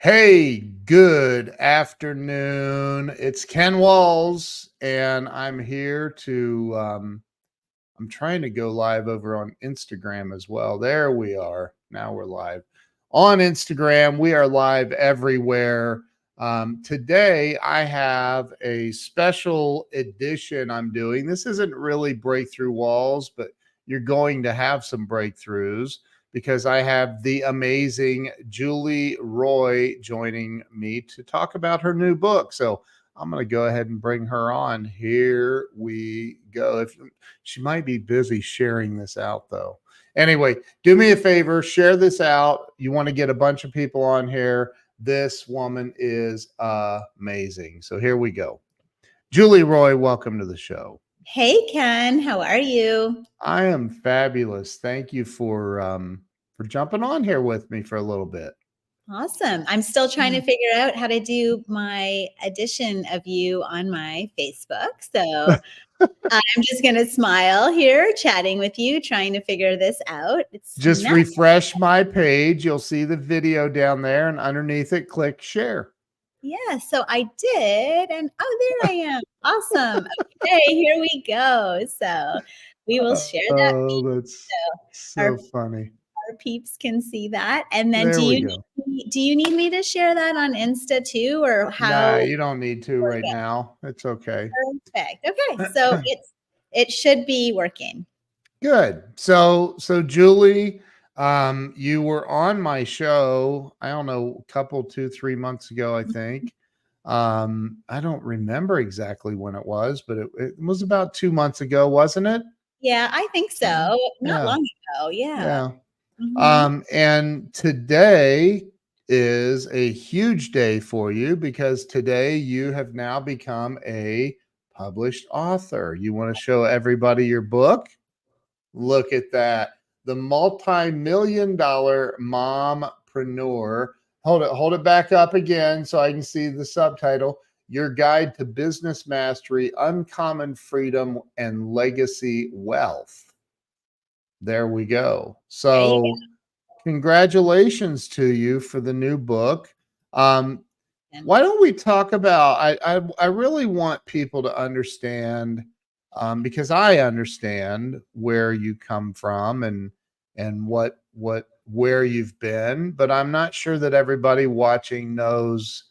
Hey, good afternoon. It's Ken Walls, and I'm here I'm trying to go live over on Instagram as well. There we are. Now we're live on Instagram. We are live everywhere. Today, I have a special edition I'm doing. This isn't really Breakthrough Walls, but you're going to have some breakthroughs because I have the amazing Julie Roy joining me to talk about her new book. So I'm going to go ahead and bring her on. Here we go. If she might be busy sharing this out though. Anyway, do me a favor, share this out. You want to get a bunch of people on here. This woman is amazing. So here we go. Julie Roy, welcome to the show. Hey, Ken, how are you? I am fabulous. Thank you for jumping on here with me for a little bit. Awesome. I'm still trying to figure out how to do my edition of you on my Facebook. So I'm just going to smile here, chatting with you, trying to figure this out. Just refresh my page. You'll see the video down there, and underneath it, click share. Yeah, so I did. And there I am. Awesome. Okay, here we go. So we will share that. Oh, that's so funny. Our peeps can see that. And then do you need me to share that on Insta too, or how? Nah, you don't need to right now. It's okay. Perfect. Okay. So it should be working. Good. So Julie, you were on my show, I don't know, a couple, 2-3 months ago, I think. I don't remember exactly when it was, but it was about 2 months ago, wasn't it? Yeah, I think so. Not long ago. Yeah. Mm-hmm. And today is a huge day for you because today you have now become a published author. You want to show everybody your book? Look at that. The Multi-Million Dollar Mompreneur. Hold it back up again so I can see the subtitle. Your Guide to Business Mastery, Uncommon Freedom, and Legacy Wealth. There we go. So congratulations to you for the new book. Why don't we talk about, I really want people to understand, because I understand where you come from and where you've been, but I'm not sure that everybody watching knows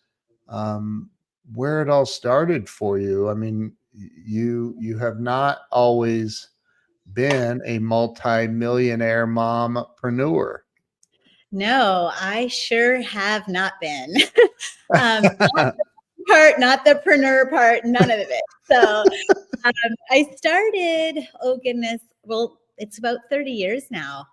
where it all started for you. I mean, you have not always been a multi-millionaire mompreneur. No, I sure have not been. Not the preneur part, none of it. So I started, oh goodness, well, it's about 30 years now.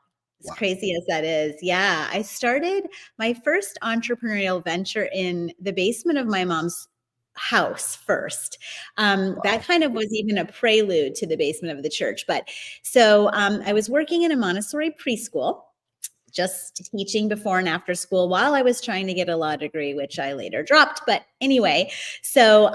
As crazy as that is. Yeah, I started my first entrepreneurial venture in the basement of my mom's house first. That kind of was even a prelude to the basement of the church. But so I was working in a Montessori preschool, just teaching before and after school while I was trying to get a law degree, which I later dropped. But anyway, so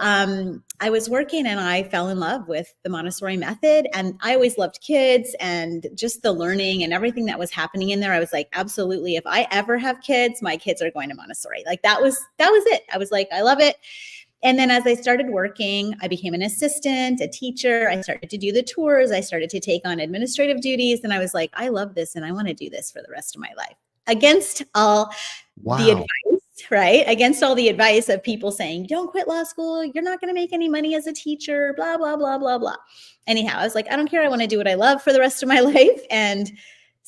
I was working and I fell in love with the Montessori method. And I always loved kids and just the learning and everything that was happening in there. I was like, absolutely, if I ever have kids, my kids are going to Montessori. Like that was it. I was like, I love it. And then as I started working, I became an assistant, a teacher. I started to do the tours. I started to take on administrative duties. And I was like, I love this and I want to do this for the rest of my life. Against all the advice, right? Against all the advice of people saying, don't quit law school. You're not going to make any money as a teacher, blah, blah, blah, blah, blah. Anyhow, I was like, I don't care. I want to do what I love for the rest of my life. And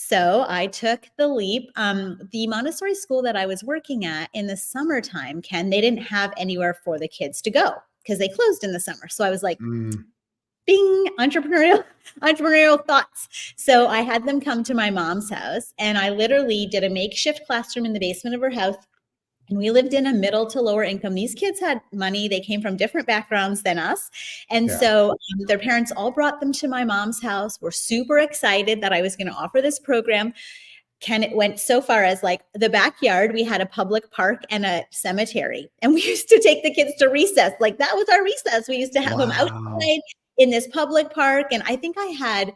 so I took the leap. The Montessori school that I was working at in the summertime, Ken, they didn't have anywhere for the kids to go because they closed in the summer. So I was like, bing, entrepreneurial thoughts. So I had them come to my mom's house and I literally did a makeshift classroom in the basement of her house. And we lived in a middle to lower income. These kids had money. They came from different backgrounds than us. And so their parents all brought them to my mom's house. We're super excited that I was going to offer this program. Ken, it went so far as like the backyard, we had a public park and a cemetery. And we used to take the kids to recess. Like that was our recess. We used to have them outside in this public park. And I think I had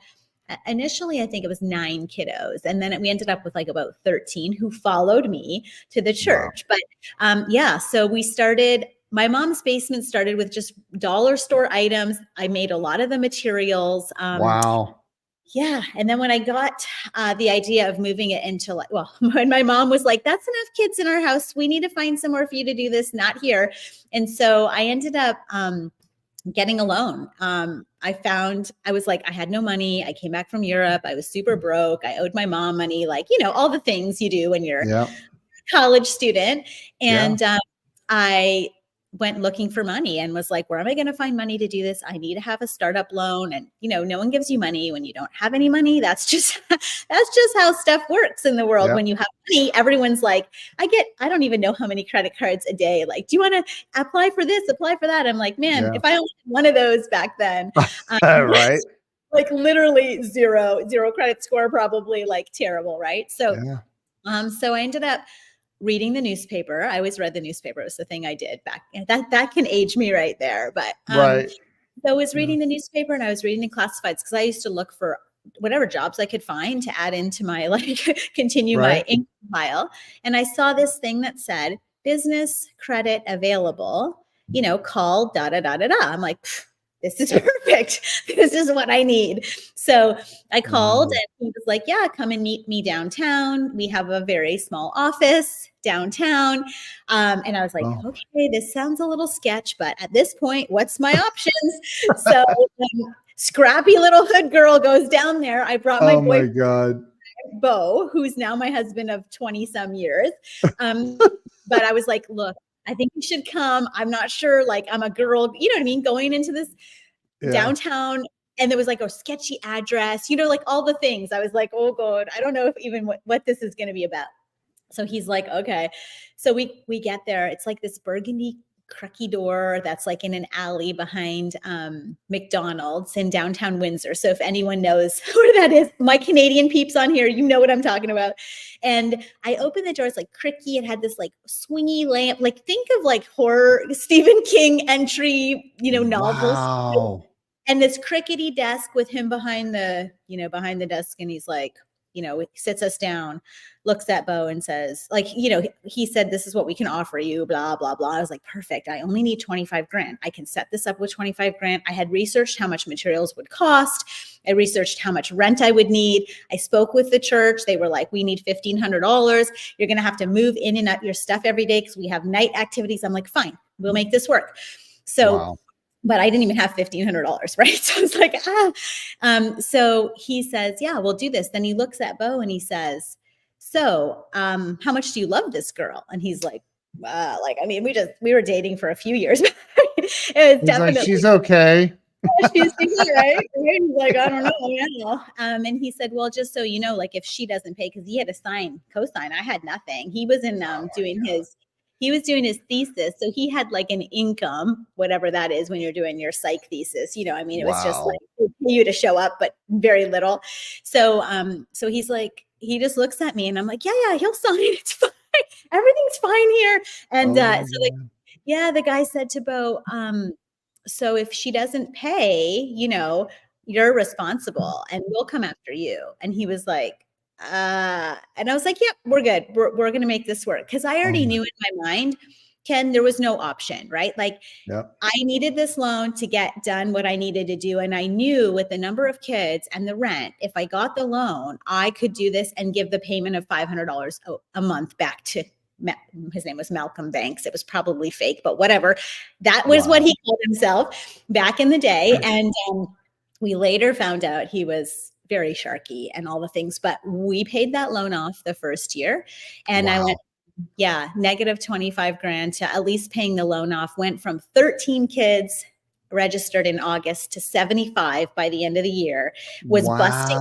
initially, I think it was 9 kiddos. And then we ended up with like about 13 who followed me to the Wow. church. But yeah, so we started, my mom's basement started with just dollar store items. I made a lot of the materials. Wow. Yeah. And then when I got the idea of moving it into like, well, when my mom was like, that's enough kids in our house. We need to find somewhere for you to do this, not here. And so I ended up getting a loan. I was like, I had no money. I came back from Europe. I was super broke. I owed my mom money, like, all the things you do when you're Yeah. a college student. Yeah. And I went looking for money and was like, where am I going to find money to do this? I need to have a startup loan. And, no one gives you money when you don't have any money. That's just how stuff works in the world. Yeah. When you have money, everyone's like, I don't even know how many credit cards a day. Like, do you want to apply for this, apply for that? I'm like, man, Yeah. if I only had one of those back then, Right. like literally zero credit score, probably like terrible. Right. So, so I ended up reading the newspaper. I always read the newspaper. It was the thing I did back. That can age me right there. But Right. so I was reading the newspaper and I was reading the classifieds because I used to look for whatever jobs I could find to add into my continue my income pile. And I saw this thing that said business credit available, call da da da da da. I'm like, this is perfect. This is what I need. So I called and he was like, yeah, come and meet me downtown. We have a very small office downtown. And I was like, okay, this sounds a little sketch, but at this point, what's my options? So scrappy little hood girl goes down there. I brought my boyfriend, God. Bo, who's now my husband of 20 some years. But I was like, look, I think you should come. I'm not sure. Like, I'm a girl, you know what I mean? Going into this downtown, and there was like a sketchy address, like all the things. I was like, oh God, I don't know if even what this is going to be about. So he's like, okay. So we get there. It's like this burgundy crucky door that's like in an alley behind McDonald's in downtown Windsor. So if anyone knows where that is, my Canadian peeps on here, you know what I'm talking about. And I opened the door. It's like cricky. It had this like swingy lamp. Like think of like horror Stephen King entry, novels. Wow. And this crickety desk with him behind the desk. And he's like, sits us down, looks at Bo and says, like, he said, this is what we can offer you, blah, blah, blah. I was like, perfect. I only need 25 grand. I can set this up with 25 grand. I had researched how much materials would cost. I researched how much rent I would need. I spoke with the church. They were like, we need $1,500. You're going to have to move in and out your stuff every day because we have night activities. I'm like, fine, we'll make this work. So but I didn't even have $1,500, right? So I was like, so he says, yeah, we'll do this. Then he looks at Bo and he says, so how much do you love this girl? And he's like, I mean, we were dating for a few years. It was definitely like, she's okay. She's right. He's like, I don't know. And he said, well, just so you know, like if she doesn't pay, because he had to co-sign. I had nothing. He was doing his thesis. So he had like an income, whatever that is when you're doing your psych thesis, it was just like you to show up, but very little. So, so he's like, he just looks at me and I'm like, yeah, he'll sign. It's fine. Everything's fine here. And the guy said to Bo, so if she doesn't pay, you're responsible and we'll come after you. And he was like, and I was like, yep, we're good. We're going to make this work. Cause I already knew in my mind, Ken, there was no option, right? Like I needed this loan to get done what I needed to do. And I knew with the number of kids and the rent, if I got the loan, I could do this and give the payment of $500 a month back to his name was Malcolm Banks. It was probably fake, but whatever. That was what he called himself back in the day. And we later found out he was very sharky and all the things, but we paid that loan off the first year. And I went, negative 25 grand to at least paying the loan off, went from 13 kids registered in August to 75 by the end of the year, was busting.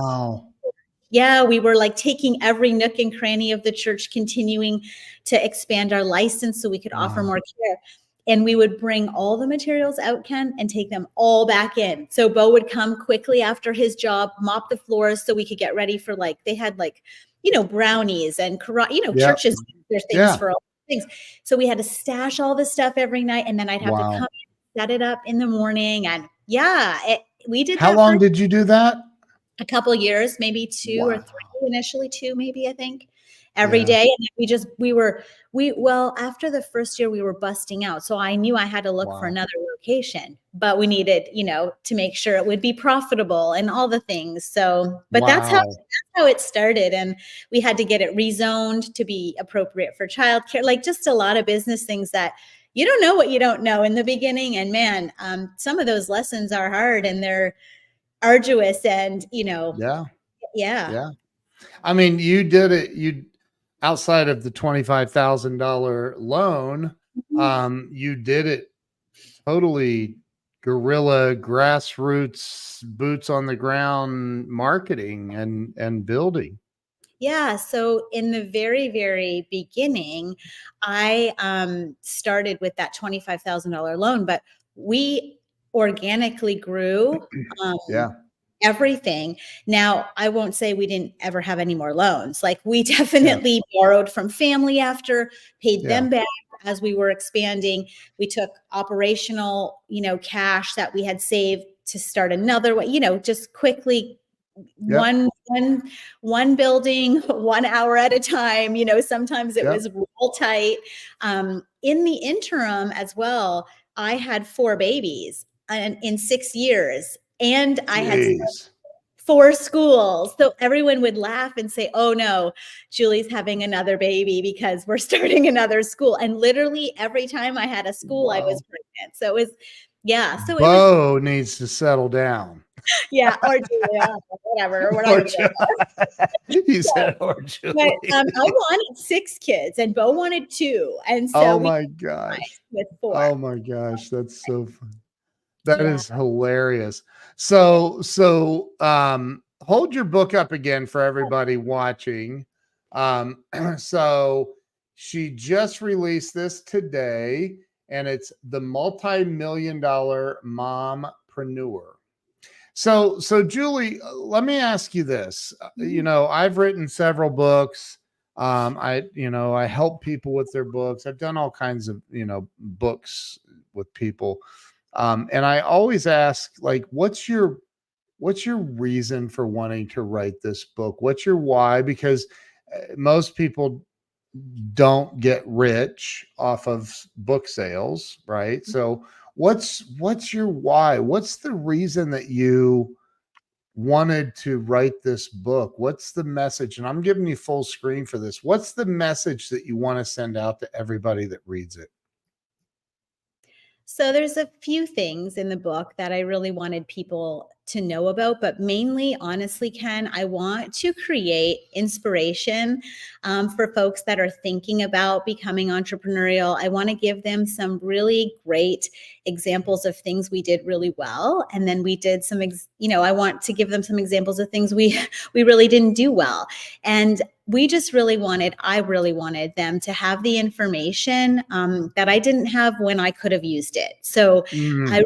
Yeah, we were like taking every nook and cranny of the church, continuing to expand our license so we could offer more care. And we would bring all the materials out, Ken, and take them all back in. So Bo would come quickly after his job, mop the floors so we could get ready for they had brownies and, churches, there's things for all things. So we had to stash all this stuff every night. And then I'd have to come set it up in the morning. And we did How long did you do that? a couple years, maybe 2 or Wow. 3, initially 2, maybe, I think, every Yeah. day. And well, after the first year we were busting out. So I knew I had to look for Wow. another location, but we needed, to make sure it would be profitable and all the things. So, but Wow. that's how it started. And we had to get it rezoned to be appropriate for childcare, like just a lot of business things that you don't know what you don't know in the beginning. And man, some of those lessons are hard and they're arduous and, Yeah. yeah. Yeah. I mean, you did it. You outside of the $25,000 loan, Mhm. you did it totally guerrilla, grassroots, boots on the ground marketing and building. Yeah. So in the very, very beginning, I started with that $25,000 loan, but we organically grew um, Yeah. everything. Now, I won't say we didn't ever have any more loans. Like we Yeah. definitely borrowed from family after, paid Yeah. them back as we were expanding. We took operational, cash that we had saved to start another way, just quickly Yep. one building 1 hour at a time. Sometimes it Yep. was real tight. In the interim as well, I had 4 babies and in 6 years, and I had Jeez. 4 schools. So everyone would laugh and say, "Oh no, Julie's having another baby because we're starting another school." And literally every time I had a school, I was Wow. pregnant. So it was, yeah. So it was, Bo needs to settle down. yeah, or Julia, whatever. We're not Or going to go. Ju- you said, or But Julie. I wanted 6 kids, and Bo wanted 2, and so Oh we my gosh. with 4. Oh my gosh. That's so fun. That Yeah. is hilarious. So, hold your book up again for everybody watching. So she just released this today, and it's the Multi-Million Dollar Mompreneur. So Julie, let me ask you this. Mhm. I've written several books. I help people with their books. I've done all kinds of, books with people. And I always ask, like, what's your reason for wanting to write this book? What's your why? Because most people don't get rich off of book sales, right? So what's your why? What's the reason that you wanted to write this book? What's the message? And I'm giving you full screen for this. What's the message that you want to send out to everybody that reads it? So there's a few things in the book that I really wanted people to know about, but mainly, honestly, Ken, I want to create inspiration for folks that are thinking about becoming entrepreneurial. I want to give them some really great examples of things we did really well, and then we did some, I want to give them some examples of things we we really didn't do well, and I really wanted them to have the information that I didn't have when I could have used it. So Mm,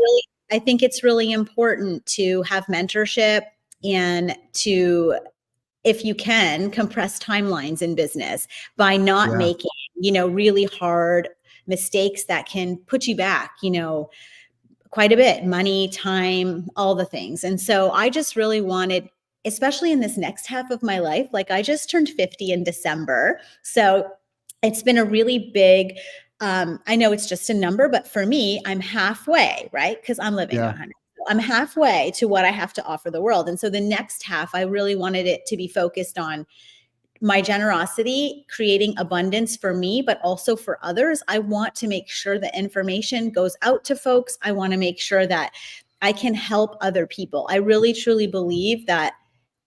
I think it's really important to have mentorship and to, if you can, compress timelines in business by not yeah. making, really hard mistakes that can put you back, quite a bit, money, time, all the things. And so I just really wanted, especially in this next half of my life, like I just turned 50 in December. So it's been a really big, I know it's just a number, but for me, I'm halfway, right? Because I'm living to Yeah. 100. I'm halfway to what I have to offer the world. And so the next half, I really wanted it to be focused on my generosity, creating abundance for me, but also for others. I want to make sure the information goes out to folks. I want to make sure that I can help other people. I really, truly believe that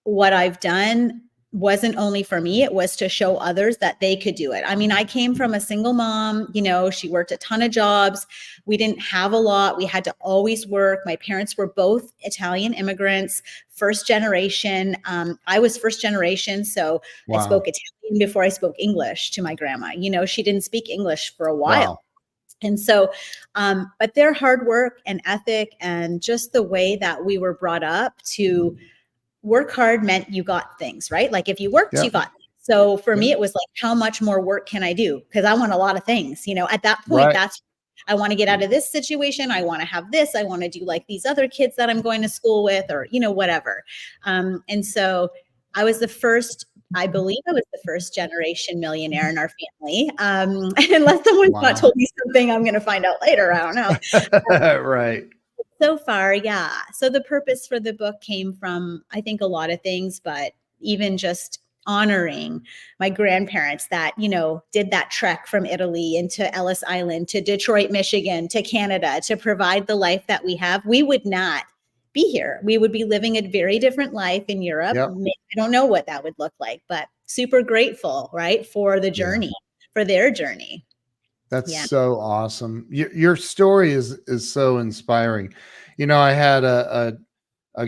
what I've done wasn't only for me, it was to show others that they could do it. I mean, I came from a single mom, she worked a ton of jobs. We didn't have a lot. We had to always work. My parents were both Italian immigrants, first generation. I was first generation. So I Wow. spoke Italian before I spoke English to my grandma. She didn't speak English for a while. Wow. And so, but their hard work and ethic and just the way that we were brought up to work hard meant you got things, right? Like if you worked, you Yep. got things. So for Yep. me, it was like, how much more work can I do? Because I want a lot of things. At that point, Right. that's I want to get out of this situation. I want to have this. I want to do like these other kids that I'm going to school with, or, whatever. And so I was the first, I believe I was the first generation millionaire in our family. Unless someone's not told me something I'm going to find out later. I don't know. Right. So far, yeah. So the purpose for the book came from, I think, a lot of things, but even just honoring my grandparents that, did that trek from Italy into Ellis Island to Detroit, Michigan, to Canada to provide the life that we have. We would not be here. We would be living a very different life in Europe. Yep. I don't know what that would look like, but super grateful, right, for the journey, for their journey. That's so awesome. Your story is so inspiring. I had a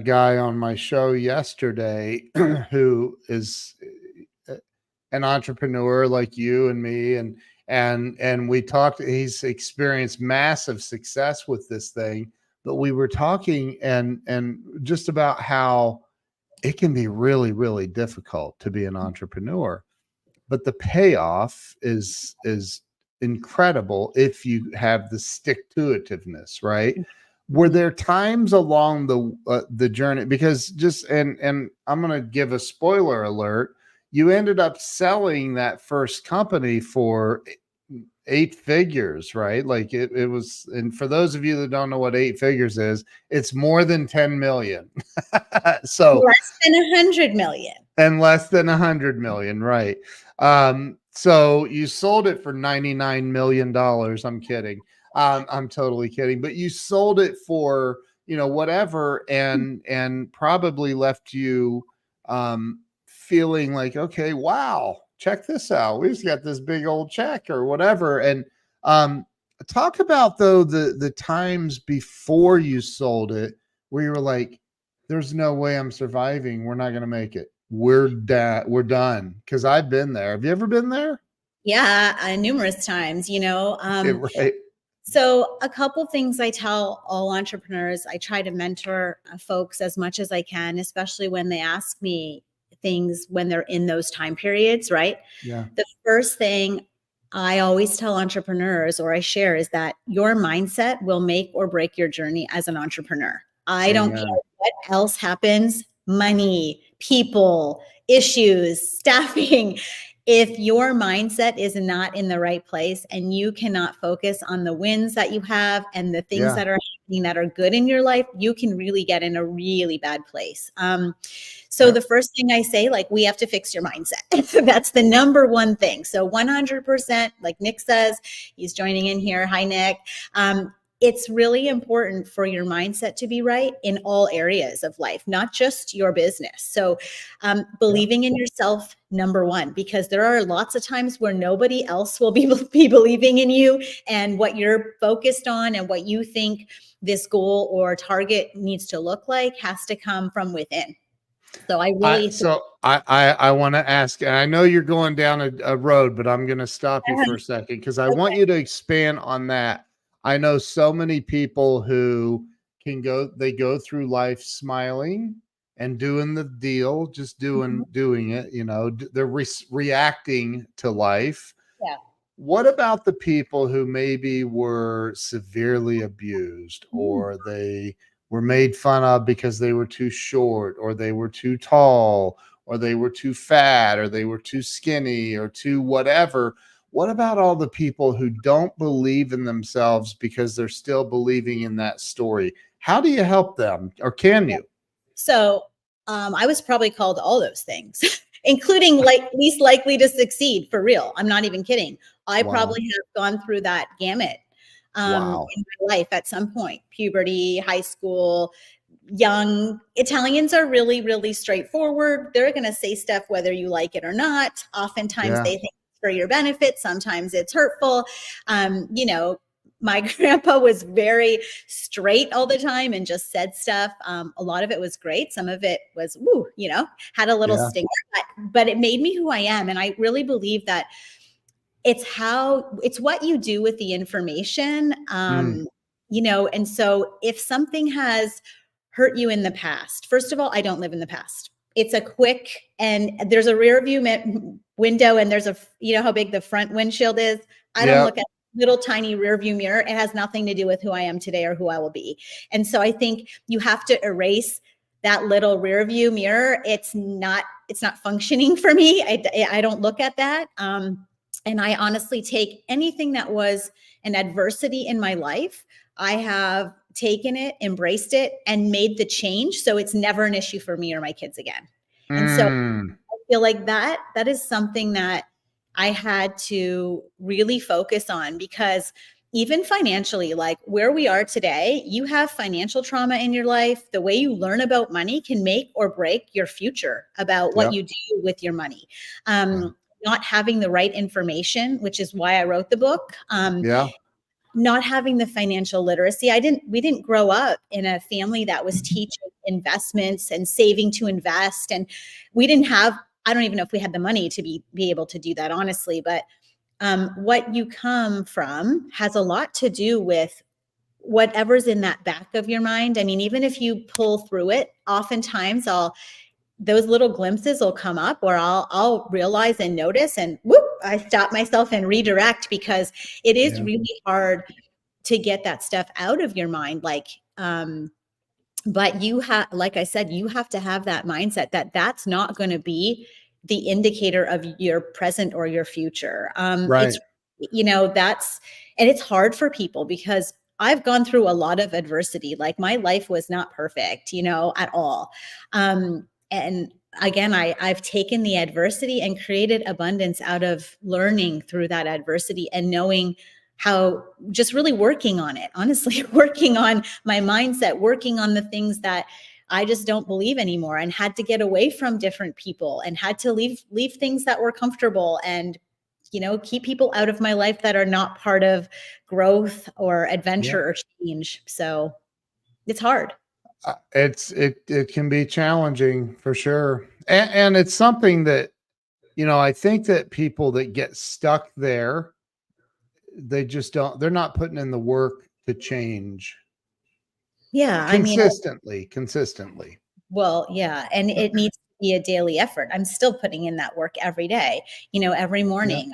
guy on my show yesterday who is an entrepreneur like you and me, and we talked. He's experienced massive success with this thing, but we were talking and just about how it can be really, really difficult to be an entrepreneur, but the payoff is incredible if you have the stick-to-itiveness, right? Were there times along the journey, because and I'm going to give a spoiler alert, you ended up selling that first company for 8 figures, right? Like it was, and for those of you that don't know what 8 figures is, it's more than 10 million. So less than 100 million. And less than 100 million, right? So you sold it for $99 million. I'm kidding. I'm totally kidding. But you sold it for, whatever, and probably left you feeling like, okay, wow, check this out. We just got this big old check or whatever. And talk about, though, the times before you sold it where you were like, there's no way I'm surviving. We're not going to make it. We're done. Because I've been there. Have you ever been there? Yeah, numerous times, Right. So a couple things I tell all entrepreneurs. I try to mentor folks as much as I can, especially when they ask me things when they're in those time periods, right? Yeah. The first thing I always tell entrepreneurs, or I share, is that your mindset will make or break your journey as an entrepreneur. I don't care what else happens, money, people, issues, staffing. If your mindset is not in the right place and you cannot focus on the wins that you have and the things that are happening that are good in your life, you can really get in a really bad place. So the first thing I say, like, we have to fix your mindset. That's the number one thing. So 100%, like Nick says, he's joining in here. Hi, Nick. It's really important for your mindset to be right in all areas of life, not just your business. So believing in yourself, number one, because there are lots of times where nobody else will be believing in you, and what you're focused on and what you think this goal or target needs to look like has to come from within. So I really I want to ask, and I know you're going down a road, but I'm going to stop you for a second because I want you to expand on that. I know so many people who they go through life smiling and doing the deal, just doing it, they're reacting to life. Yeah. What about the people who maybe were severely abused, or they were made fun of because they were too short, or they were too tall, or they were too fat, or they were too skinny, or too whatever? What about all the people who don't believe in themselves because they're still believing in that story? How do you help them, or can you? So I was probably called all those things, including least likely to succeed, for real. I'm not even kidding. I probably have gone through that gamut in my life at some point. Puberty, high school, young. Italians are really, really straightforward. They're going to say stuff whether you like it or not. Oftentimes they think it's for your benefit. Sometimes it's hurtful. My grandpa was very straight all the time and just said stuff. A lot of it was great. Some of it was, had a little stinger, but it made me who I am. And I really believe that it's what you do with the information, and so if something has hurt you in the past, first of all, I don't live in the past. It's a quick, and there's a rear view window, and there's how big the front windshield is. I don't look at little tiny rear view mirror. It has nothing to do with who I am today or who I will be. And so I think you have to erase that little rear view mirror. It's not functioning for me. I don't look at that. And I honestly take anything that was an adversity in my life. I have taken it, embraced it, and made the change. So it's never an issue for me or my kids again. And so I feel like that is something that I had to really focus on, because even financially, like where we are today, you have financial trauma in your life. The way you learn about money can make or break your future about what you do with your money. Not having the right information, which is why I wrote the book. Not having the financial literacy. We didn't grow up in a family that was teaching investments and saving to invest. And we didn't have, I don't even know if we had the money to be able to do that, honestly. But what you come from has a lot to do with whatever's in that back of your mind. I mean, even if you pull through it, oftentimes those little glimpses will come up where I'll realize and notice, and whoop, I stop myself and redirect, because it is really hard to get that stuff out of your mind. Like, but you have, like I said, you have to have that mindset that that's not going to be the indicator of your present or your future. It's, and it's hard for people, because I've gone through a lot of adversity. Like my life was not perfect, at all. And again, I've taken the adversity and created abundance out of learning through that adversity and knowing how, just really working on it, honestly, working on my mindset, working on the things that I just don't believe anymore, and had to get away from different people and had to leave things that were comfortable, and, keep people out of my life that are not part of growth or adventure or change. So it's hard. It can be challenging for sure. And it's something that, I think that people that get stuck there, they're not putting in the work to change. Yeah. Consistently. Well, yeah. And it needs to be a daily effort. I'm still putting in that work every day. Every morning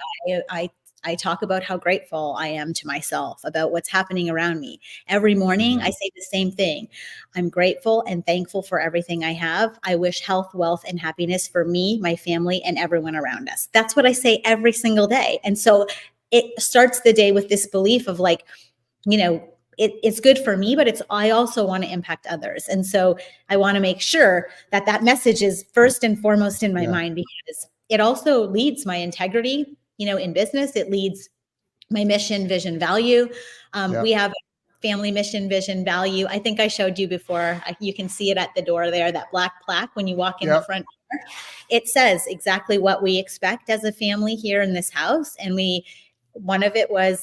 I talk about how grateful I am to myself about what's happening around me. Every morning I say the same thing. I'm grateful and thankful for everything I have. I wish health, wealth, and happiness for me, my family, and everyone around us. That's what I say every single day. And so it starts the day with this belief of like, it's good for me, but I also want to impact others. And so I want to make sure that message is first and foremost in my mind, because it also leads my integrity. In business, it leads my mission, vision, value. We have family mission, vision, value. I think I showed you before. You can see it at the door there, that black plaque when you walk in the front door. It says exactly what we expect as a family here in this house. And one of it was,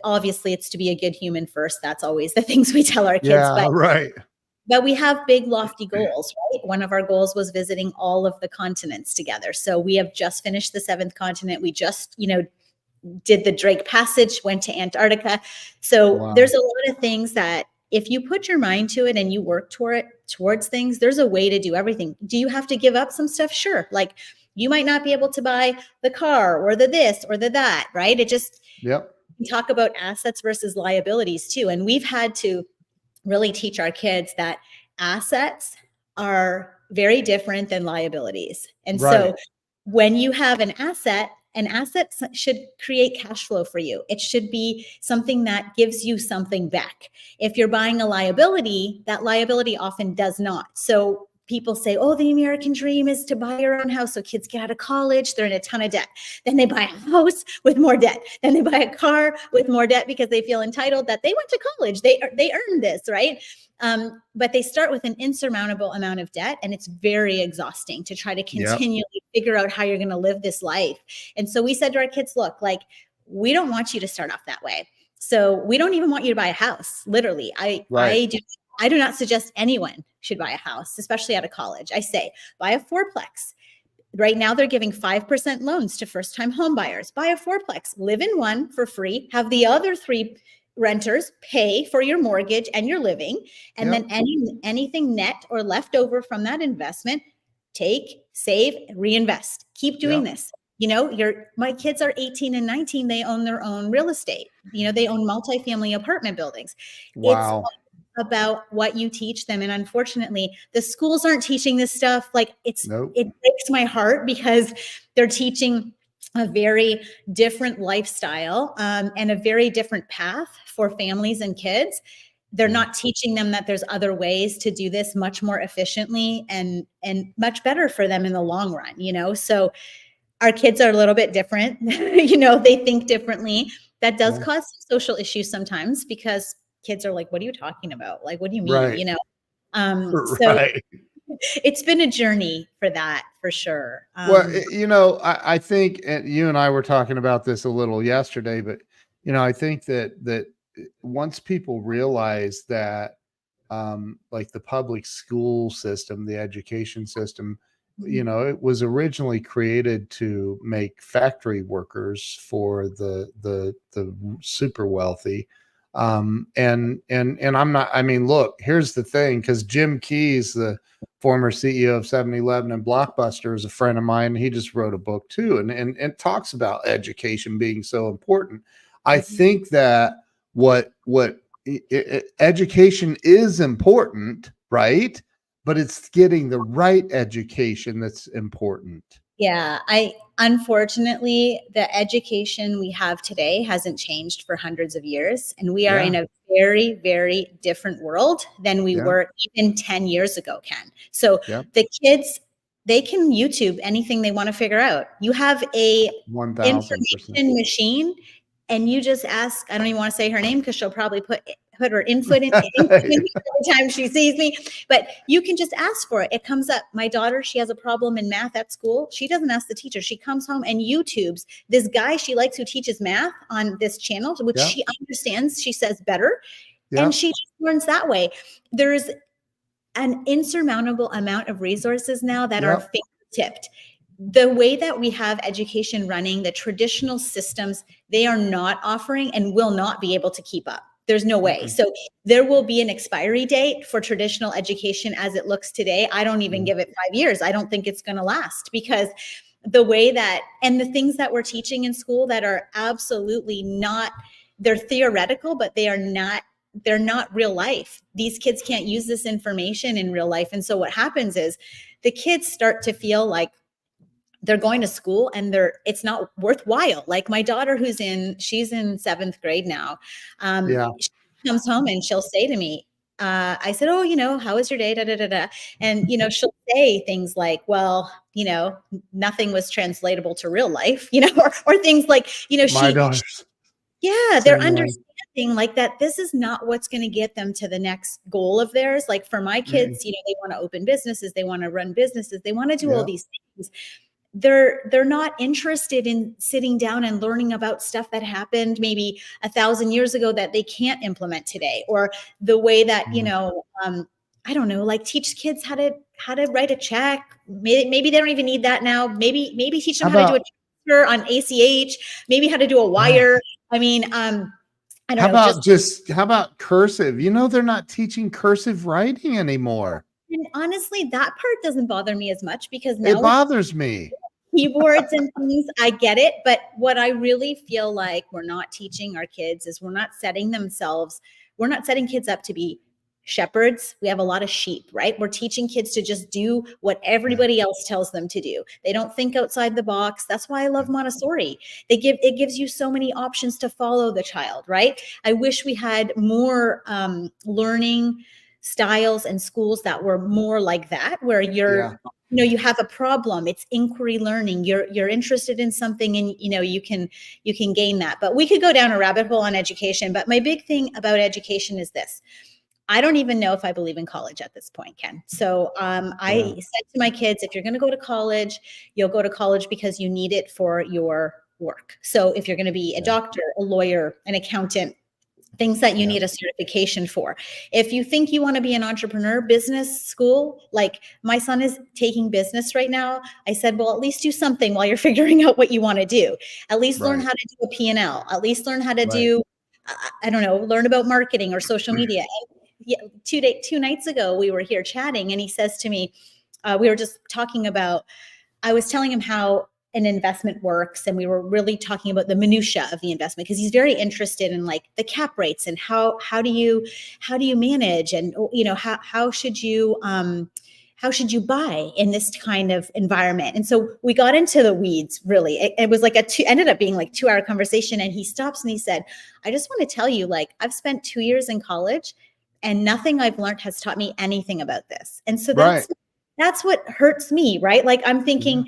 obviously it's to be a good human first. That's always the things we tell our kids. But we have big, lofty goals, right? One of our goals was visiting all of the continents together. So we have just finished the 7th continent. We just, did the Drake Passage, went to Antarctica. So there's a lot of things that if you put your mind to it and you work towards things, there's a way to do everything. Do you have to give up some stuff? Sure. Like you might not be able to buy the car or the this or the that, right? It just, we talk about assets versus liabilities too. And we've had to really teach our kids that assets are very different than liabilities. And so when you have an asset should create cash flow for you. It should be something that gives you something back. If you're buying a liability, that liability often does not. So people say, oh, the American dream is to buy your own house. So kids get out of college, they're in a ton of debt. Then they buy a house with more debt. Then they buy a car with more debt because they feel entitled that they went to college. They earned this, right? But they start with an insurmountable amount of debt, and it's very exhausting to try to continually figure out how you're going to live this life. And so we said to our kids, look, like, we don't want you to start off that way. So we don't even want you to buy a house. Literally, I do not suggest anyone should buy a house, especially out of college. I say, buy a fourplex. Right now, they're giving 5% loans to first-time home buyers. Buy a fourplex, live in one for free, have the other 3 renters pay for your mortgage and your living. And then anything net or left over from that investment, take, save, reinvest. Keep doing this. My kids are 18 and 19. They own their own real estate. They own multifamily apartment buildings. It's Wow. about what you teach them. And unfortunately, the schools aren't teaching this stuff. Like it Nope. breaks my heart because they're teaching a very different lifestyle and a very different path for families and kids. They're not teaching them that there's other ways to do this much more efficiently and much better for them in the long run. So our kids are a little bit different. They think differently. That does cause social issues sometimes because kids are like, what are you talking about? Like, what do you mean? Right. So Right. it's been a journey for that, for sure. Well, I think, and you and I were talking about this a little yesterday, but I think that once people realize that, like the public school system, the education system, it was originally created to make factory workers for the super wealthy. And I'm not, I mean, look, here's the thing, because Jim Keyes, the former CEO of 7-Eleven and Blockbuster, is a friend of mine. He just wrote a book too, and talks about education being so important. I think that what education is important, right? But it's getting the right education that's important. Yeah, unfortunately, the education we have today hasn't changed for hundreds of years. And we are in a very, very different world than we were even 10 years ago, Ken. So the kids, they can YouTube anything they want to figure out. You have a 1000%. information machine and you just ask, I don't even want to say her name because she'll probably put her input in every time she sees me, but you can just ask for it. It comes up. My daughter, she has a problem in math at school. She doesn't ask the teacher. She comes home and YouTubes this guy she likes who teaches math on this channel, which she understands, she says better. And she just learns that way. There's an insurmountable amount of resources now that are finger-tipped. The way that we have education running, the traditional systems, they are not offering and will not be able to keep up. There's no way. So there will be an expiry date for traditional education as it looks today. I don't even give it 5 years. I don't think it's going to last because the way that, and the things that we're teaching in school that are absolutely not, they're theoretical, but they're not real life. These kids can't use this information in real life. And so what happens is the kids start to feel like they're going to school and it's not worthwhile. Like my daughter she's in 7th grade now. She comes home and she'll say to me, I said, oh, how was your day? Da, da, da, da. And, she'll say things like, well, nothing was translatable to real life, or things like, my daughters. They're understanding like that. This is not what's going to get them to the next goal of theirs. Like for my kids, they want to open businesses. They want to run businesses. They want to do all these things. They're not interested in sitting down and learning about stuff that happened maybe 1,000 years ago that they can't implement today, or the way that, I don't know, like teach kids how to write a check. Maybe they don't even need that now. Maybe teach them how to do a transfer on ACH, maybe how to do a wire. I mean, I don't know. How about cursive? They're not teaching cursive writing anymore. And honestly, that part doesn't bother me as much because now it bothers me. Keyboards and things, I get it. But what I really feel like we're not teaching our kids is we're not setting kids up to be shepherds. We have a lot of sheep, right? We're teaching kids to just do what everybody else tells them to do. They don't think outside the box. That's why I love Montessori. It gives you so many options to follow the child, right? I wish we had more learning styles and schools that were more like that, where you have a problem, it's inquiry learning, you're interested in something, and you can gain that. But we could go down a rabbit hole on education. But my big thing about education is this: I don't even know if I believe in college at this point, Ken. So I said to my kids, if you're going to go to college, you'll go to college because you need it for your work. So if you're going to be a doctor, a lawyer, an accountant, things that you need a certification for. If you think you want to be an entrepreneur, business school, like my son is taking business right now. I said, well, at least do something while you're figuring out what you want to do. At least learn how to do a P&L. At least learn how to do, I don't know, learn about marketing or social media. And 2 nights ago, we were here chatting and he says to me, we were just talking about, I was telling him how an investment works, and we were really talking about the minutia of the investment, because he's very interested in like the cap rates and how do you manage, and how should you buy in this kind of environment. And so we got into the weeds, really. It was like ended up being like 2-hour conversation. And he stops and he said, I just want to tell you, like, I've spent 2 years in college and nothing I've learned has taught me anything about this. And so that's what hurts me, right? Like, I'm thinking,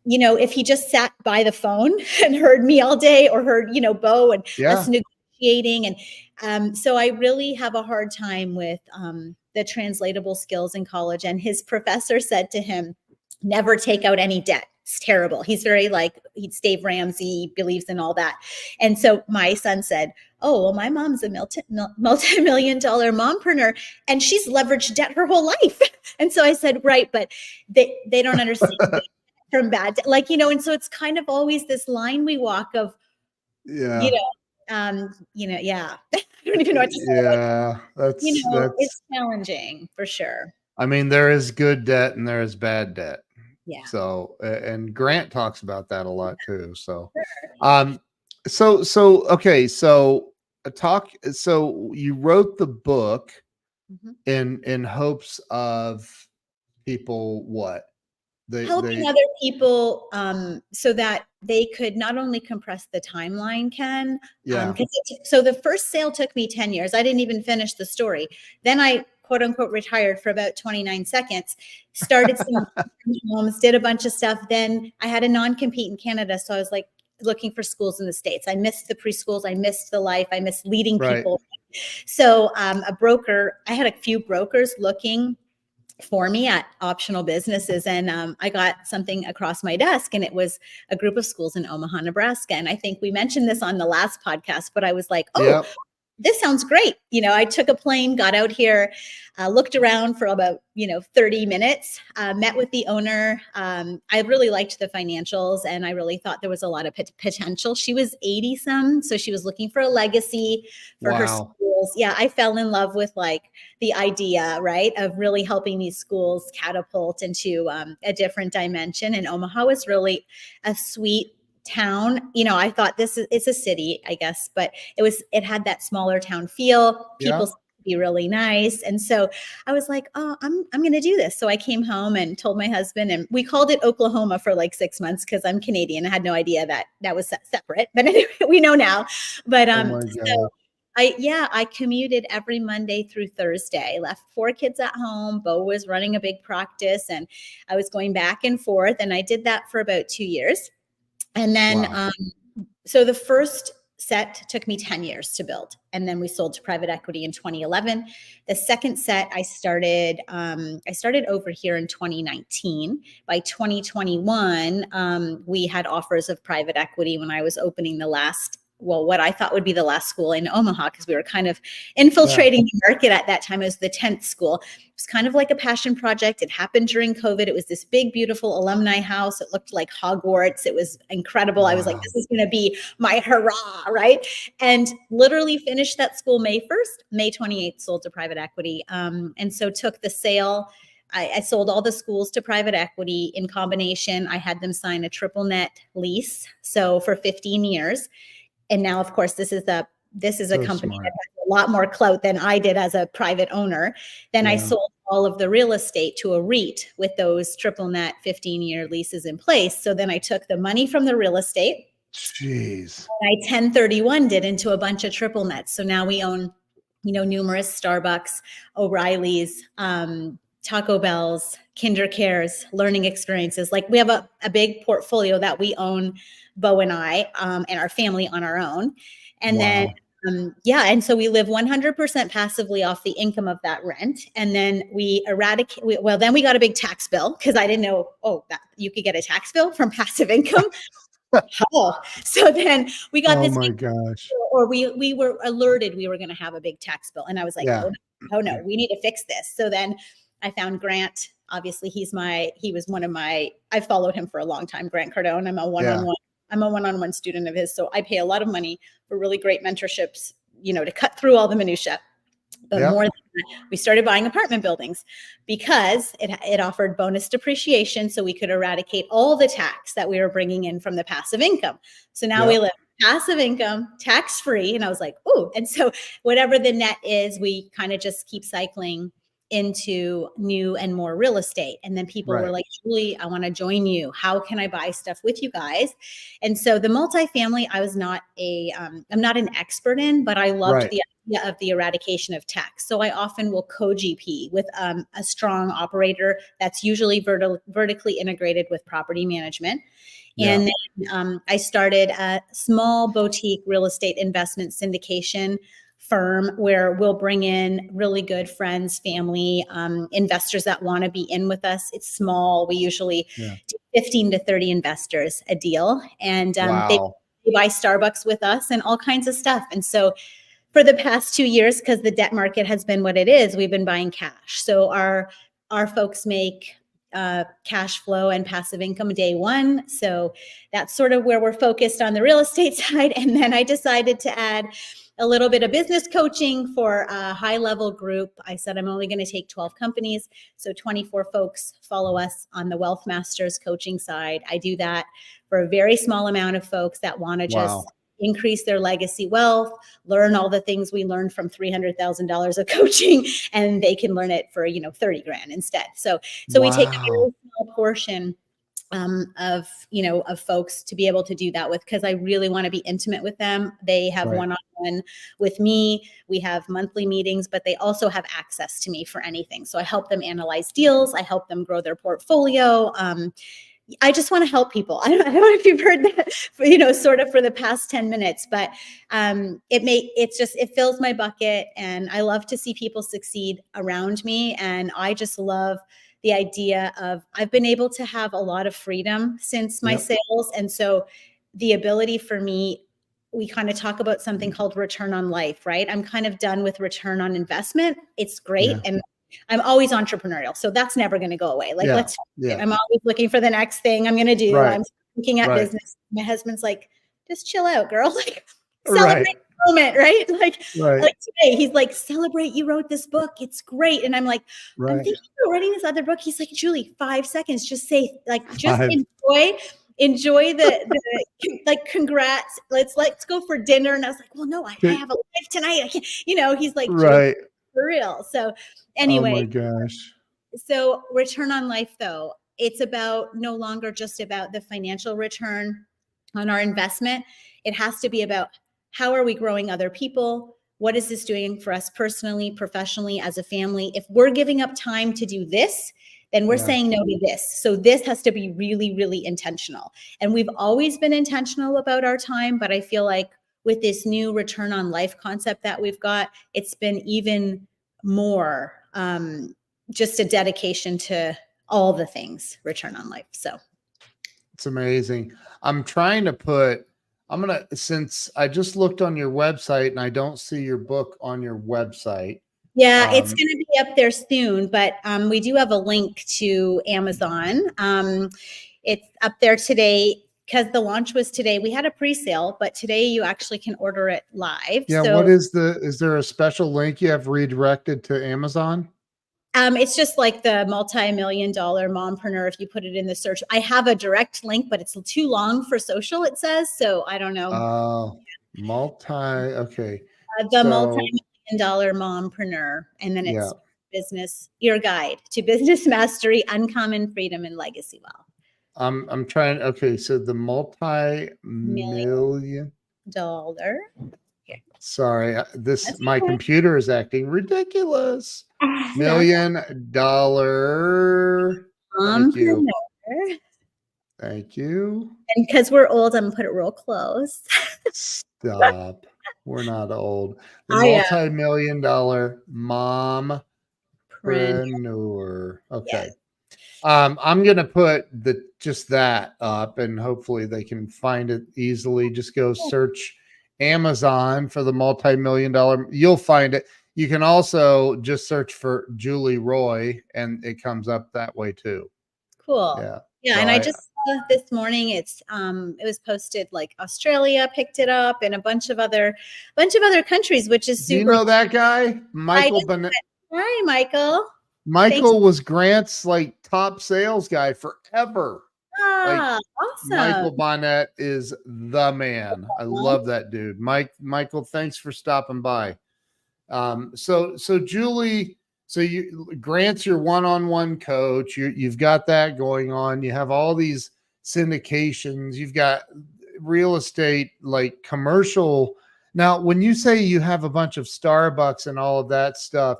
if he just sat by the phone and heard me all day, or heard, Bo and us negotiating. And so I really have a hard time with the translatable skills in college. And his professor said to him, never take out any debt. It's terrible. He's very he's Dave Ramsey, believes in all that. And so my son said, oh, well, my mom's a multi-million dollar mompreneur, and she's leveraged debt her whole life. And so I said, right, but they don't understand from bad debt. And so it's kind of always this line we walk of, yeah. I don't even know what to say. Yeah, that's it's challenging for sure. I mean, there is good debt and there is bad debt. Yeah. So, and Grant talks about that a lot too. So, sure. Okay. So you wrote the book in hopes of people, what? Helping other people so that they could not only compress the timeline, Ken. So the first sale took me 10 years. I didn't even finish the story. Then I, quote unquote, retired for about 29 seconds, started some homes, did a bunch of stuff. Then I had a non-compete in Canada. So I was like looking for schools in the States. I missed the preschools. I missed the life. I missed leading people. So I had a few brokers looking for me at optional businesses. And I got something across my desk, and it was a group of schools in Omaha, Nebraska. And I think we mentioned this on the last podcast, but I was like, this sounds great. I took a plane, got out here, looked around for about, 30 minutes, met with the owner. I really liked the financials, and I really thought there was a lot of potential. She was 80 some, so she was looking for a legacy for her schools. Yeah, I fell in love with the idea, right, of really helping these schools catapult into a different dimension. And Omaha was really a sweet town. I thought it's a city, I guess, but it had that smaller town feel. People seemed to be really nice. And so I was like, oh, I'm going to do this. So I came home and told my husband, and we called it Oklahoma for 6 months because I'm Canadian. I had no idea that was separate, but anyway, we know now. But I commuted every Monday through Thursday, left 4 kids at home. Bo was running a big practice, and I was going back and forth. And I did that for about 2 years. And then, so the first set took me 10 years to build. And then we sold to private equity in 2011. The second set I started over here in 2019. By 2021, we had offers of private equity when I was opening what I thought would be the last school in Omaha, because we were kind of infiltrating the market at that time. It was the 10th school. It was kind of like a passion project. It happened during COVID. It was this big, beautiful alumni house. It looked like Hogwarts. It was incredible. I was like, this is going to be my hurrah, right? And literally finished that school May 1st, May 28th, sold to private equity. And so took the sale. I sold all the schools to private equity. In combination, I had them sign a triple net lease. So for 15 years. And now, of course, this is a company that has a lot more clout than I did as a private owner. Then I sold all of the real estate to a REIT with those triple net 15-year leases in place. So then I took the money from the real estate. Jeez. And I 1031'd it into a bunch of triple nets. So now we own, numerous Starbucks, O'Reilly's, Taco Bell's, Kinder Cares, learning experiences. We have a big portfolio that we own, Bo and I, and our family on our own. And then, and so we live 100% passively off the income of that rent. And then then we got a big tax bill, because I didn't know, that you could get a tax bill from passive income. So then we got this. Oh my gosh. Or we were alerted we were going to have a big tax bill. And I was like, oh no, we need to fix this. So then I found Grant. Obviously, I've followed him for a long time, Grant Cardone. I'm a one-on-one student of his. So I pay a lot of money for really great mentorships, to cut through all the minutia. But more than that, we started buying apartment buildings because it offered bonus depreciation, so we could eradicate all the tax that we were bringing in from the passive income. So now we live passive income, tax-free. And I was like, oh, and so whatever the net is, we kind of just keep cycling into new and more real estate. And then people were like, Julie, I want to join you. How can I buy stuff with you guys? And so the multifamily, I'm not an expert in, but I loved the idea of the eradication of tax. So I often will co-GP with a strong operator that's usually vertically integrated with property management. And then I started a small boutique real estate investment syndication firm where we'll bring in really good friends, family, investors that want to be in with us. It's small. We usually do 15 to 30 investors a deal. And they buy Starbucks with us and all kinds of stuff. And so for the past 2 years, because the debt market has been what it is, we've been buying cash. So our folks make cash flow and passive income day one. So that's sort of where we're focused on the real estate side. And then I decided to add a little bit of business coaching for a high level group. I said, I'm only going to take 12 companies. So 24 folks follow us on the Wealth Masters coaching side. I do that for a very small amount of folks that want to just increase their legacy wealth, learn all the things we learned from $300,000 of coaching, and they can learn it for, 30 grand instead. So we take a very small portion of folks to be able to do that with, because I really want to be intimate with them. They have one-on-one with me. We have monthly meetings, but they also have access to me for anything. So I help them analyze deals. I help them grow their portfolio. I just want to help people. I don't know if you've heard that, sort of for the past 10 minutes, but it fills my bucket, and I love to see people succeed around me. And I just love the idea of, I've been able to have a lot of freedom since my sales. And so the ability for me, we kind of talk about something called return on life, right? I'm kind of done with return on investment. It's great. And I'm always entrepreneurial. So that's never going to go away. Like, I'm always looking for the next thing I'm going to do. I'm looking at business. My husband's like, just chill out, girl. Like, celebrate the moment, right? Like today, he's like, celebrate, you wrote this book. It's great. And I'm like, I'm thinking about writing this other book. He's like, Julie, 5 seconds. Just say, like, just enjoy the like, congrats. Let's go for dinner. And I was like, well, no, I have a life tonight. I can't, he's like, for real. So anyway, oh my gosh. So return on life, though, it's about no longer just about the financial return on our investment. It has to be about, how are we growing other people? What is this doing for us personally, professionally, as a family? If we're giving up time to do this, then we're saying no to this. So this has to be really, really intentional. And we've always been intentional about our time, but I feel like with this new return on life concept that we've got, it's been even more just a dedication to all the things return on life. So it's amazing. Since I just looked on your website and I don't see your book on your website. Yeah, it's going to be up there soon, but we do have a link to Amazon. It's up there today because the launch was today. We had a pre-sale, but today you actually can order it live. Yeah. So, what is there a special link you have redirected to Amazon? It's just like the Multi-Million Dollar Mompreneur. If you put it in the search, I have a direct link, but it's too long for social, it says. So I don't know. Okay. The Multi-Million Dollar Mompreneur. And then it's your guide to business mastery, uncommon freedom, and legacy wealth. I'm trying. Okay. So the multi-million dollar. Sorry, my computer is acting ridiculous. $1 million. Thank you. And because we're old, I'm gonna put it real close. Stop. We're not old. The multi-million dollar mompreneur. Okay. Yes. I'm gonna put just that up, and hopefully they can find it easily. Just go search Amazon for the multi-million dollar. You'll find it. You can also just search for Julie Roy, and it comes up that way too. Cool. Yeah. Yeah. So and I just this morning. It was posted like Australia picked it up and a bunch of other countries, which is Do you super. know that guy? I Michael just Bennett. Hi, Michael. Thanks. Michael was Grant's like top sales guy forever. Like Michael Awesome. Bonnet is the man. I love that dude. Michael, thanks for stopping by. So Julie, so Grant's your one-on-one coach. You've got that going on. You have all these syndications. You've got real estate, like commercial. Now, when you say you have a bunch of Starbucks and all of that stuff,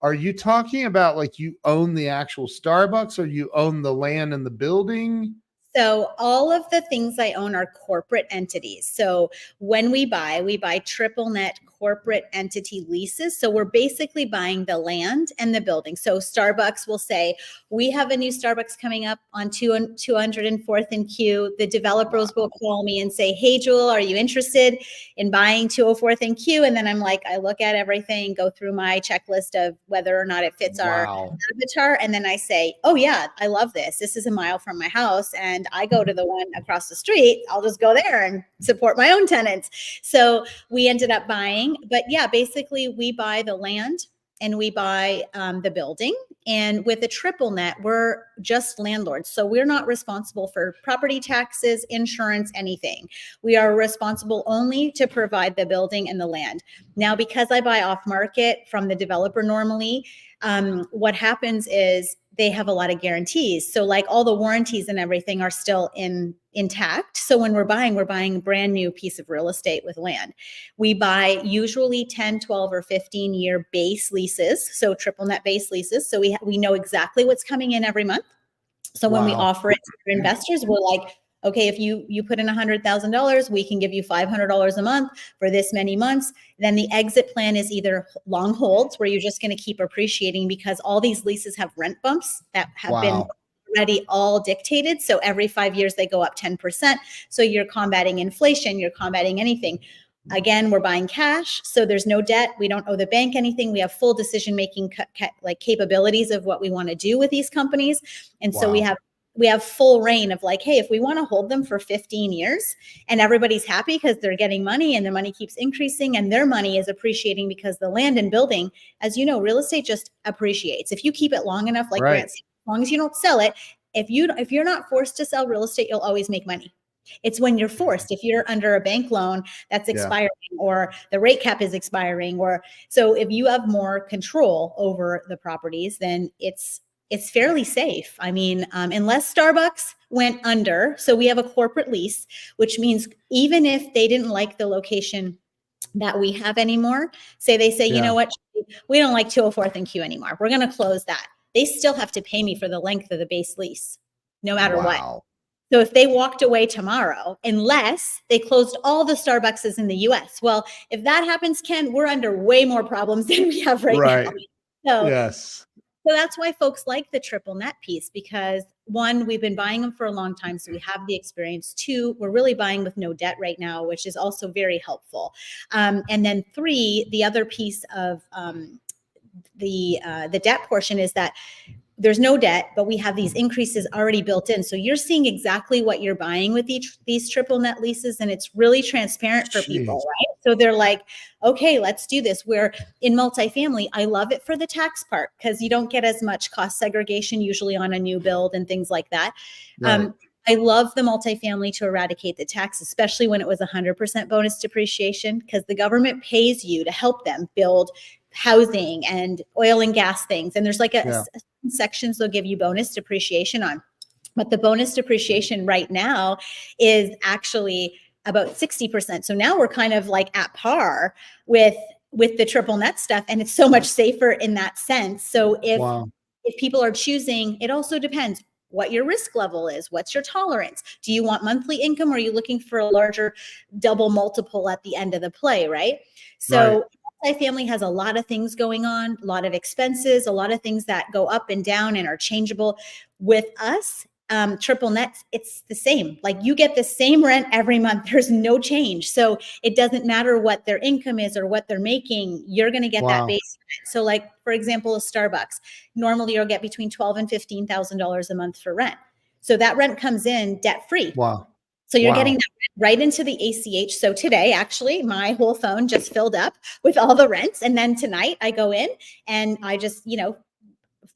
are you talking about like you own the actual Starbucks or you own the land and the building? So all of the things I own are corporate entities. So when we buy triple net corporate entity leases. So we're basically buying the land and the building. So Starbucks will say, we have a new Starbucks coming up on 204th and Q. The developers will call me and say, hey, Jewel, are you interested in buying 204th and Q? And then I'm like, I look at everything, go through my checklist of whether or not it fits our avatar. And then I say, oh yeah, I love this. This is a mile from my house. And I go to the one across the street. I'll just go there and support my own tenants. So we ended up buying, but yeah, basically we buy the land and we buy the building. And with a triple net, we're just landlords. So we're not responsible for property taxes, insurance, anything. We are responsible only to provide the building and the land. Now, because I buy off market from the developer normally, what happens is they have a lot of guarantees. So like all the warranties and everything are still intact. So when we're buying a brand new piece of real estate with land. We buy usually 10, 12, or 15 year base leases. So triple net base leases. So we know exactly what's coming in every month. So when we offer it to investors, we're like, okay, if you put in $100,000, we can give you $500 a month for this many months. Then the exit plan is either long holds where you're just going to keep appreciating because all these leases have rent bumps that have been already all dictated. So every 5 years they go up 10%. So you're combating inflation, you're combating anything. Again, we're buying cash, so there's no debt. We don't owe the bank anything. We have full decision-making like capabilities of what we want to do with these companies. And so we have full reign of like, hey, if we want to hold them for 15 years and everybody's happy because they're getting money and the money keeps increasing and their money is appreciating because the land and building, as you know, real estate just appreciates. If you keep it long enough, like Grant, as long as you don't sell it, if you're not forced to sell real estate, you'll always make money. It's when you're forced, if you're under a bank loan that's expiring or the rate cap is expiring, or so if you have more control over the properties, then it's fairly safe. I mean, unless Starbucks went under. So we have a corporate lease, which means even if they didn't like the location that we have anymore, they say, you know what, we don't like 204th and Q anymore. We're going to close that. They still have to pay me for the length of the base lease, no matter what. So if they walked away tomorrow, unless they closed all the Starbucks in the US, well, if that happens, Ken, we're under way more problems than we have right now. So that's why folks like the triple net piece, because one, we've been buying them for a long time, so we have the experience. Two, we're really buying with no debt right now, which is also very helpful. And then three, the other piece of the debt portion is that there's no debt, but we have these increases already built in. So you're seeing exactly what you're buying with these triple net leases, and it's really transparent for people, right? So they're like, okay, let's do this. We're in multifamily. I love it for the tax part because you don't get as much cost segregation usually on a new build and things like that. I love the multifamily to eradicate the tax, especially when it was 100% bonus depreciation, because the government pays you to help them build housing and oil and gas things. And there's like sections they'll give you bonus depreciation on. But the bonus depreciation right now is actually about 60%. So now we're kind of like at par with the triple net stuff. And it's so much safer in that sense. So if people are choosing, it also depends what your risk level is. What's your tolerance? Do you want monthly income or are you looking for a larger double multiple at the end of the play, right? So multifamily has a lot of things going on, a lot of expenses, a lot of things that go up and down and are changeable. With us, triple net, it's the same. Like you get the same rent every month. There's no change. So it doesn't matter what their income is or what they're making. You're going to get that base rent. So like, for example, a Starbucks, normally you'll get between $12,000 and $15,000 a month for rent. So that rent comes in debt free. Wow. So you're Wow. getting that right into the ACH. So today, actually, my whole phone just filled up with all the rents. And then tonight I go in and I just,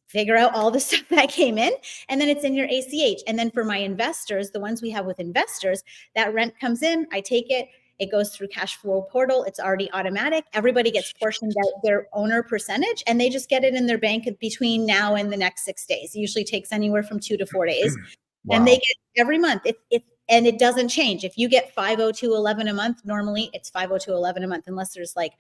figure out all the stuff that came in, and then it's in your ACH. And then for my investors, the ones we have with investors, that rent comes in, I take it, it goes through cash flow portal. It's already automatic. Everybody gets portioned out their owner percentage, and they just get it in their bank between now and the next 6 days. It usually takes anywhere from 2 to 4 days. Wow. And they get every month. And it doesn't change. If you get 502.11 a month, normally it's 502.11 a month, unless there's like,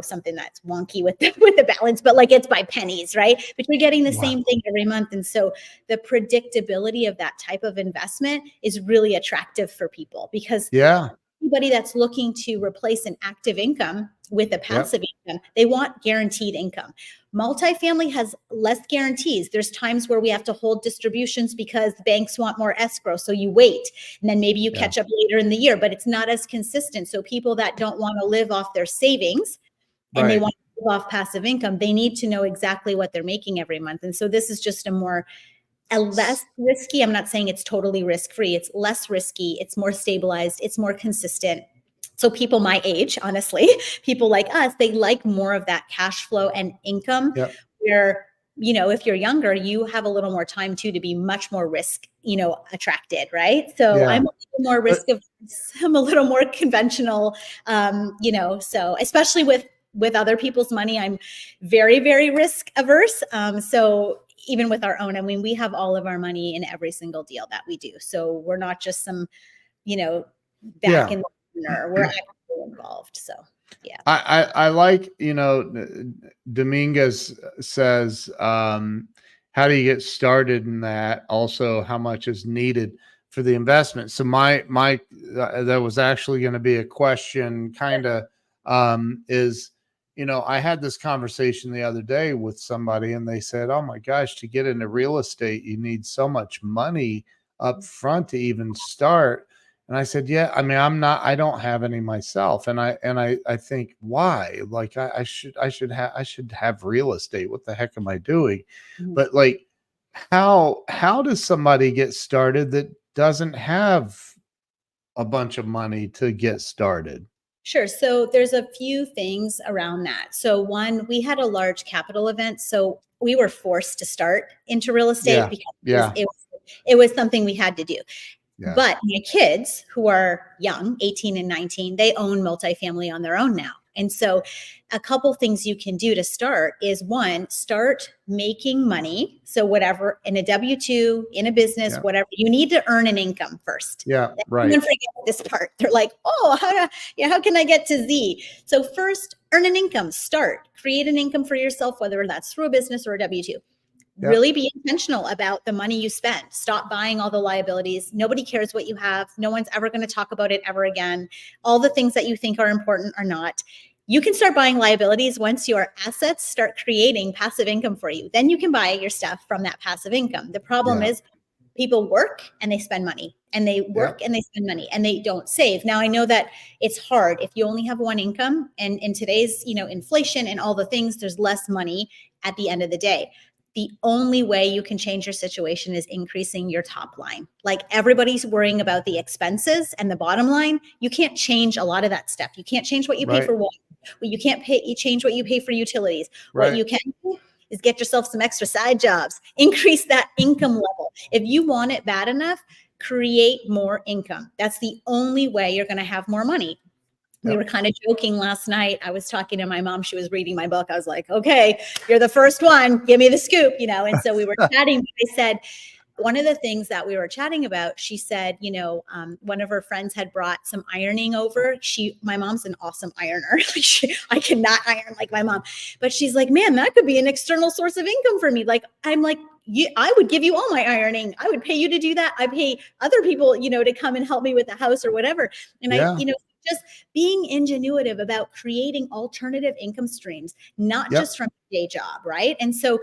something that's wonky with the balance, but like it's by pennies, right? But you're getting the same thing every month. And so the predictability of that type of investment is really attractive for people, because anybody that's looking to replace an active income with a passive income, they want guaranteed income. Multifamily has less guarantees. There's times where we have to hold distributions because banks want more escrow. So you wait, and then maybe you catch up later in the year, but it's not as consistent. So people that don't want to live off their savings and they want to live off passive income, they need to know exactly what they're making every month. And so this is just a less risky. I'm not saying it's totally risk-free. It's less risky. It's more stabilized. It's more consistent. So people my age, honestly, people like us, they like more of that cash flow and income where, if you're younger, you have a little more time too to be much more risk, attracted, right? So I'm a little more risk averse. I'm a little more conventional, so especially with other people's money, I'm very, very risk averse. So even with our own, we have all of our money in every single deal that we do. So we're not just some, back in the corner. We're actually involved. So yeah. I like, Dominguez says, how do you get started in that? Also, how much is needed for the investment? So that was actually going to be a question kind of, is, I had this conversation the other day with somebody, and they said, oh my gosh, to get into real estate, you need so much money up front to even start. And I said, yeah, I don't have any myself. And I think, why? Like I should have real estate. What the heck am I doing? But like, how does somebody get started that doesn't have a bunch of money to get started? Sure. So there's a few things around that. So one, we had a large capital event. So we were forced to start into real estate because it was something we had to do. Yes. But my kids, who are young, 18 and 19, they own multifamily on their own now. And so a couple things you can do to start is, one, start making money. So whatever, in a W-2, in a business, whatever, you need to earn an income first. Yeah, right. Everyone forget this part. They're like, oh, how can I get to Z? So first, earn an income. Start. Create an income for yourself, whether that's through a business or a W-2. Really be intentional about the money you spend. Stop buying all the liabilities. Nobody cares what you have. No one's ever going to talk about it ever again. All the things that you think are important are not. You can start buying liabilities once your assets start creating passive income for you. Then you can buy your stuff from that passive income. The problem is people work and they spend money, and they work and they spend money, and they don't save. Now, I know that it's hard if you only have one income, and in today's, inflation and all the things, there's less money at the end of the day. The only way you can change your situation is increasing your top line. Like, everybody's worrying about the expenses and the bottom line. You can't change a lot of that stuff. You can't change what you pay for water. Well, you can't change what you pay for utilities. What you can do is get yourself some extra side jobs, increase that income level. If you want it bad enough, create more income. That's the only way you're going to have more money. We were kind of joking last night. I was talking to my mom. She was reading my book. I was like, okay, you're the first one. Give me the scoop, And so we were chatting. I said, one of the things that we were chatting about, she said, one of her friends had brought some ironing over. My mom's an awesome ironer. I cannot iron like my mom, but she's like, man, that could be an external source of income for me. Like, I'm like, I would give you all my ironing. I would pay you to do that. I pay other people, to come and help me with the house or whatever. And just being ingenuitive about creating alternative income streams, not just from a day job, right? And so,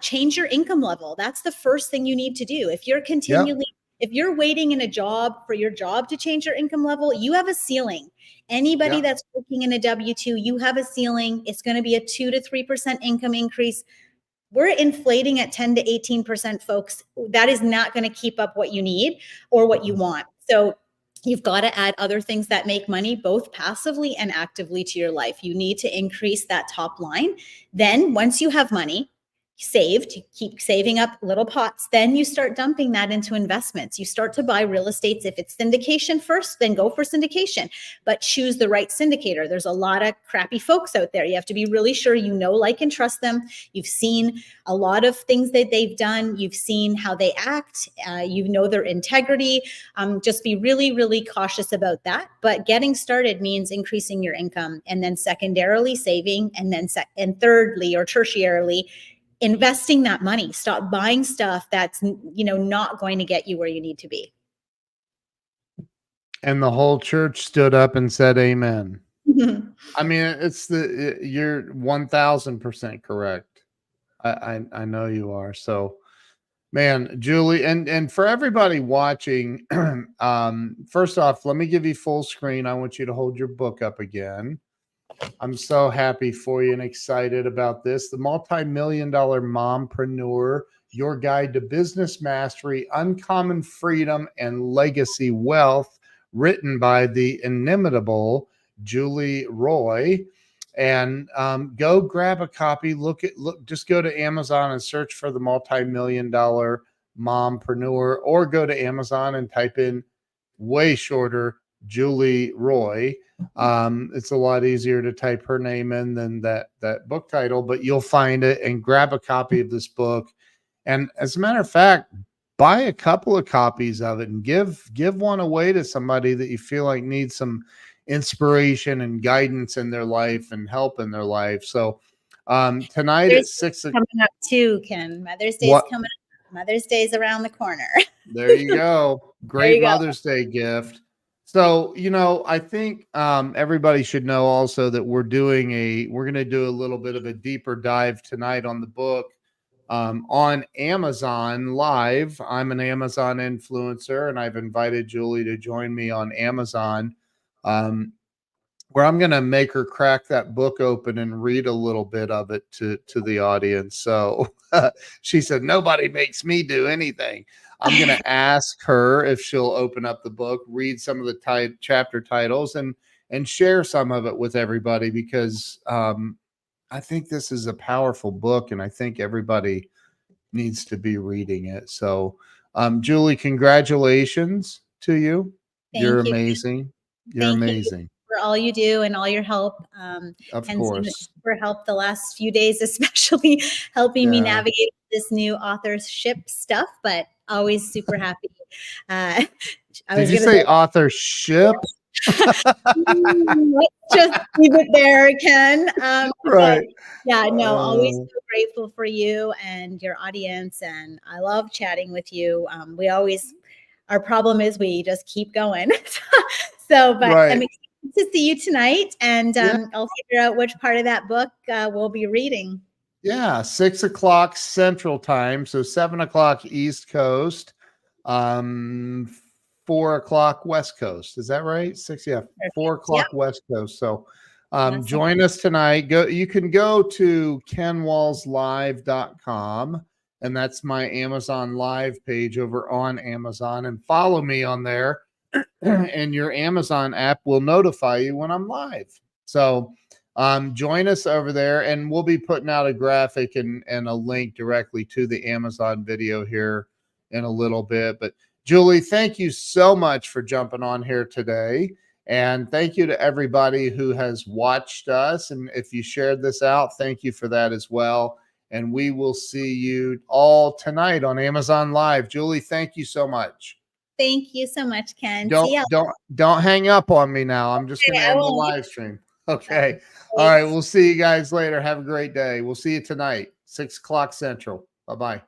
change your income level. That's the first thing you need to do. If you're if you're waiting in a job for your job to change your income level, you have a ceiling. Anybody that's working in a W-2, you have a ceiling. It's going to be a 2 to 3% income increase. we're inflating at 10 to 18%, folks. That is not going to keep up what you need or what you want. So you've got to add other things that make money, both passively and actively, to your life. You need to increase that top line. Then once you have money saved, you keep saving up little pots, then you start dumping that into investments. You start to buy real estates. If it's syndication first, then go for syndication, but choose the right syndicator. There's a lot of crappy folks out there. You have to be really sure you know, like, and trust them. You've seen a lot of things that they've done. You've seen how they act. You know their integrity. Just be really, really cautious about that. But getting started means increasing your income, and then secondarily saving, and then and thirdly or tertiarily investing that money. Stop buying stuff that's, not going to get you where you need to be. And the whole church stood up and said, amen. I mean, you're 1000% correct. I know you are. So, man, Julie, and for everybody watching, first off, let me give you full screen. I want you to hold your book up again. I'm so happy for you and excited about this. The Multi-Million Dollar Mompreneur, your guide to business mastery, uncommon freedom, and legacy wealth, written by the inimitable Julie Roy. And go grab a copy. Just go to Amazon and search for the Multi-Million Dollar Mompreneur, or go to Amazon and type in way shorter Julie Roy. It's a lot easier to type her name in than that book title, but you'll find it, and grab a copy of this book. And as a matter of fact, buy a couple of copies of it and give one away to somebody that you feel like needs some inspiration and guidance in their life and help in their life. So tonight at 6 coming up too, Ken. Mother's Day is coming up. Mother's Day is around the corner. There you go. Great Mother's Day gift. So, I think everybody should know also that we're going to do a little bit of a deeper dive tonight on the book on Amazon Live. I'm an Amazon influencer, and I've invited Julie to join me on Amazon, where I'm going to make her crack that book open and read a little bit of it to the audience. So she said, nobody makes me do anything. I'm going to ask her if she'll open up the book, read some of the chapter titles, and share some of it with everybody, because I think this is a powerful book, and I think everybody needs to be reading it. So, Julie, congratulations to you. You're amazing. You're amazing for all you do and all your help. Of course. For help the last few days, especially helping me navigate this new authorship stuff, but always super happy. Did you say authorship? Let's just leave it there, Ken. Right. Always so grateful for you and your audience, and I love chatting with you. Our problem is we just keep going. But I'm excited to see you tonight, and I'll figure out which part of that book we'll be reading. Yeah, 6 o'clock Central Time, so 7 o'clock East Coast, 4 o'clock West Coast. Is that right? 4 o'clock West Coast. So join us tonight. You can go to kenwallslive.com, and that's my Amazon Live page over on Amazon, and follow me on there. And your Amazon app will notify you when I'm live. So join us over there, and we'll be putting out a graphic and a link directly to the Amazon video here in a little bit. But Julie, thank you so much for jumping on here today. And thank you to everybody who has watched us. And if you shared this out, thank you for that as well. And we will see you all tonight on Amazon Live. Julie, thank you so much. Thank you so much, Ken. Don't hang up on me now. I'm just going to end the live stream. Okay. All right. We'll see you guys later. Have a great day. We'll see you tonight, 6 o'clock Central. Bye-bye.